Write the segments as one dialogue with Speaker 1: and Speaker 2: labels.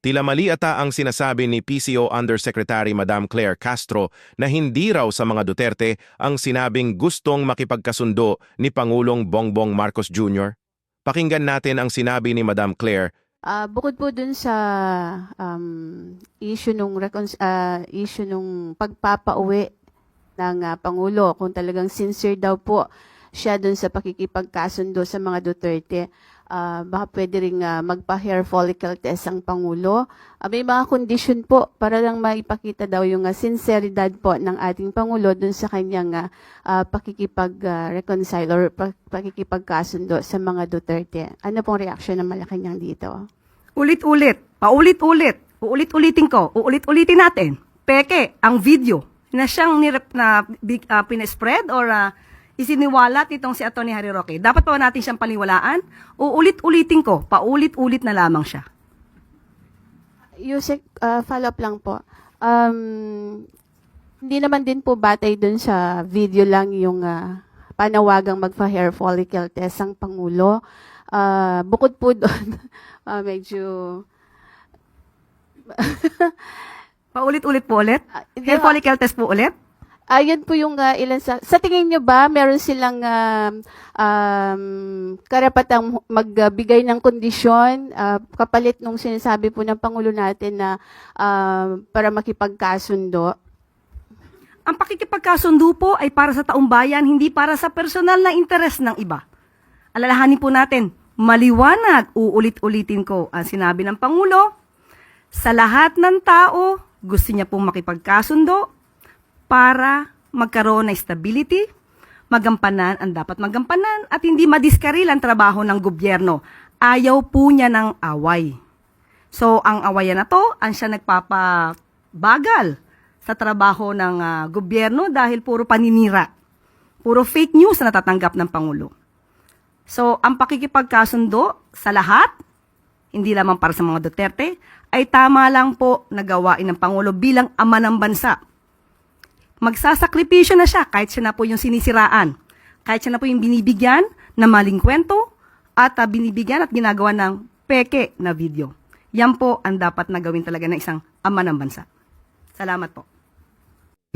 Speaker 1: Tila mali ata ang sinasabi ni PCO Undersecretary Madam Claire Castro na hindi raw sa mga Duterte ang sinabing gustong makipagkasundo ni Pangulong Bongbong Marcos Jr. Pakinggan natin ang sinabi ni Madam Claire.
Speaker 2: Bukod po dun sa issue nung pagpapauwi ng Pangulo, kung talagang sincere daw po siya dun sa pakikipagkasundo sa mga Duterte, baka pwede rin magpa-hair follicle test ang Pangulo. May mga condition po para lang maipakita daw yung sinceridad po ng ating Pangulo dun sa kanyang pakikipag-reconcile or pakikipagkasundo sa mga Duterte. Ano pong reaction ng Malacanang dito?
Speaker 3: Ulit-ulit, paulit-ulit, uulit-ulitin ko, uulit-ulitin natin. Peke, ang video na siyang pinespread or isiniwalat nitong si Atty. Harry Roque. Dapat pa natin siyang paniwalaan? Uulit-ulitin ko, paulit-ulit na lamang siya.
Speaker 2: Yusek, follow-up lang po. Hindi naman din po batay dun sa video lang yung panawagang magpa-hair follicle test ang Pangulo. Bukod po doon, medyo...
Speaker 3: Paulit-ulit po ulit?
Speaker 2: Hindi
Speaker 3: Hair
Speaker 2: ba-
Speaker 3: follicle test po ulit?
Speaker 2: Ayun po yung ilan sa tingin nyo ba meron silang karapatang magbigay ng kondisyon kapalit nung sinasabi po ng Pangulo natin na para makipagkasundo?
Speaker 3: Ang pakikipagkasundo po ay para sa taong bayan, hindi para sa personal na interes ng iba. Alalahanin po natin, maliwanag, uulit-ulitin ko ang sinabi ng Pangulo, sa lahat ng tao, gusto niya pong makipagkasundo para magkaroon ng stability, magampanan ang dapat magampanan at hindi madiskaril ang trabaho ng gobyerno. Ayaw po niya ng away. So, ang awayan na to, ang siya nagpapabagal sa trabaho ng gobyerno dahil puro paninira. Puro fake news na natatanggap ng Pangulo. So, ang pakikipagkasundo sa lahat, hindi lamang para sa mga Duterte, ay tama lang po na gawain ng Pangulo bilang ama ng bansa. Magsasakripisyo na siya kahit siya na po yung sinisiraan. Kahit siya na po yung binibigyan ng maling kwento at binibigyan at ginagawa ng peke na video. Yan po ang dapat na gawin talaga ng isang ama ng bansa. Salamat po.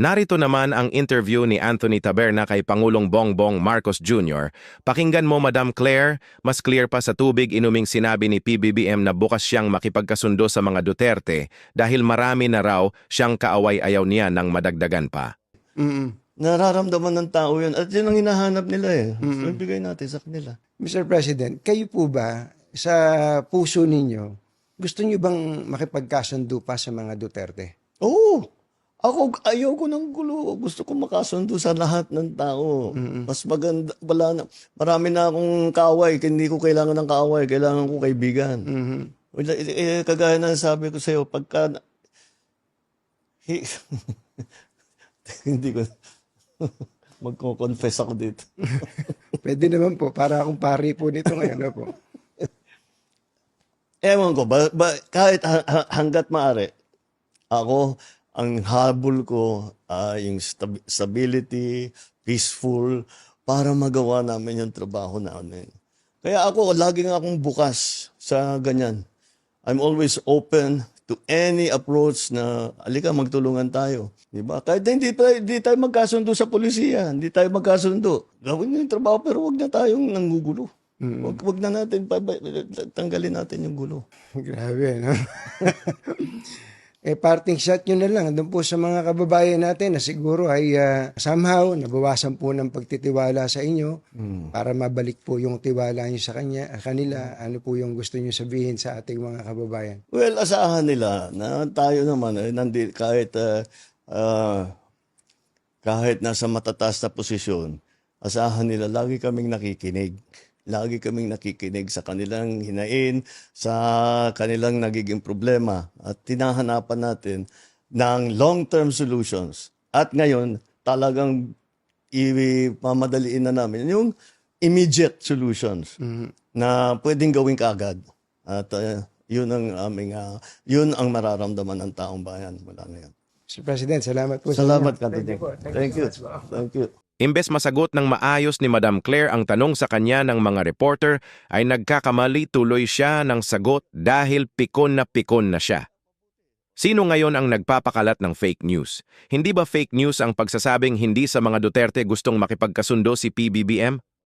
Speaker 1: Narito naman ang interview ni Anthony Taberna kay Pangulong Bongbong Marcos Jr. Pakinggan mo, Madam Claire, mas clear pa sa tubig inuming sinabi ni PBBM na bukas siyang makipagkasundo sa mga Duterte dahil marami na raw siyang kaaway-ayaw niya nang madagdagan pa.
Speaker 4: Nararamdaman ng tao yun. At yun ang hinahanap nila eh. So, ibigay natin sa kanila.
Speaker 5: Mr. President, kayo po ba sa puso ninyo, gusto niyo bang makipagkasundo pa sa mga Duterte?
Speaker 4: Oo. Ako, ayaw ko ng gulo. Gusto ko makasundo sa lahat ng tao. Mas maganda, marami na akong kaaway. Hindi ko kailangan ng kaaway. Kailangan ko kaibigan. Kagaya na sabi ko sa'yo, pagka... hindi ko... Magko-confess ako dito.
Speaker 5: Pwede naman po, para akong pari po nito ngayon. Ano po?
Speaker 4: Ewan ko, kahit hanggat maaari, ako, ang habol ko yung stability, peaceful, para magawa namin yung trabaho namin. Kaya ako, laging akong bukas sa ganyan. I'm always open to any approach na, alika, magtulungan tayo. Diba? Kahit hindi tayo magkasundo sa polisiya, hindi tayo magkasundo. Gawin nyo yung trabaho, pero wag na tayong nanggugulo. Wag na natin, tanggalin natin yung gulo.
Speaker 5: Grabe, no? Parting shot nyo na lang doon po sa mga kababayan natin na siguro ay somehow nabawasan po ng pagtitiwala sa inyo para mabalik po yung tiwala nyo sa kanila. Ano po yung gusto nyo sabihin sa ating mga kababayan?
Speaker 4: Well, asahan nila na tayo naman, kahit nasa matataas na posisyon, asahan nila, lagi kaming nakikinig. Lagi kaming nakikinig sa kanilang hinain, sa kanilang nagiging problema at tinahanapan natin ng long-term solutions. At ngayon, talagang ipamadaliin na namin yung immediate solutions na pwedeng gawin kaagad. At yun ang mararamdaman ng taong bayan mula ngayon.
Speaker 5: Mr. President, salamat po.
Speaker 4: Salamat,
Speaker 5: sa inyo.
Speaker 4: Kanto.
Speaker 5: Thank you po.
Speaker 4: Thank you.
Speaker 5: So much po.
Speaker 4: Thank you.
Speaker 1: Imbes masagot ng maayos ni Madam Claire ang tanong sa kanya ng mga reporter, ay nagkakamali tuloy siya ng sagot dahil pikon na siya. Sino ngayon ang nagpapakalat ng fake news? Hindi ba fake news ang pagsasabing hindi sa mga Duterte gustong makipagkasundo si PBBM?